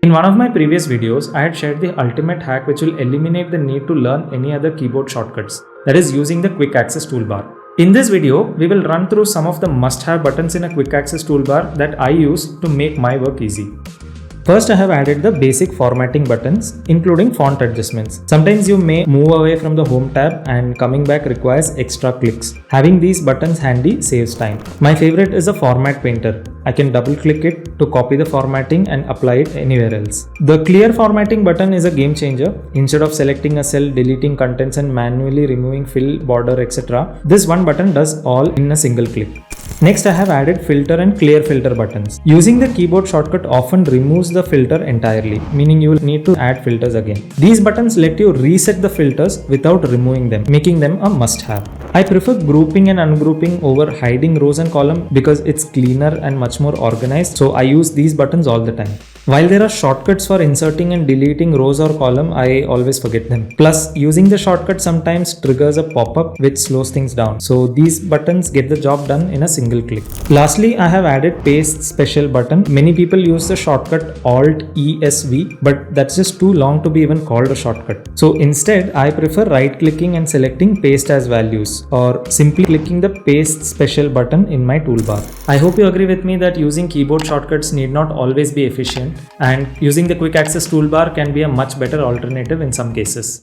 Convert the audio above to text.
In one of my previous videos, I had shared the ultimate hack which will eliminate the need to learn any other keyboard shortcuts, that is using the quick access toolbar. In this video, we will run through some of the must-have buttons in a quick access toolbar that I use to make my work easy. First, I have added the basic formatting buttons, including font adjustments. Sometimes you may move away from the home tab and coming back requires extra clicks. Having these buttons handy saves time. My favorite is a format painter. I can double click it to copy the formatting and apply it anywhere else. The clear formatting button is a game changer. Instead of selecting a cell, deleting contents and manually removing fill, border, etc., this one button does all in a single click. Next, I have added filter and clear filter buttons. Using the keyboard shortcut often removes the filter entirely, meaning you will need to add filters again. These buttons let you reset the filters without removing them, making them a must-have. I prefer grouping and ungrouping over hiding rows and columns because it's cleaner and much more organized, so I use these buttons all the time. While there are shortcuts for inserting and deleting rows or columns, I always forget them. Plus, using the shortcut sometimes triggers a pop-up which slows things down. So these buttons get the job done in a single click. Lastly, I have added paste special button. Many people use the shortcut Alt ESV, but that's just too long to be even called a shortcut. So instead, I prefer right-clicking and selecting paste as values, or simply clicking the paste special button in my toolbar. I hope you agree with me that using keyboard shortcuts need not always be efficient, and using the quick access toolbar can be a much better alternative in some cases.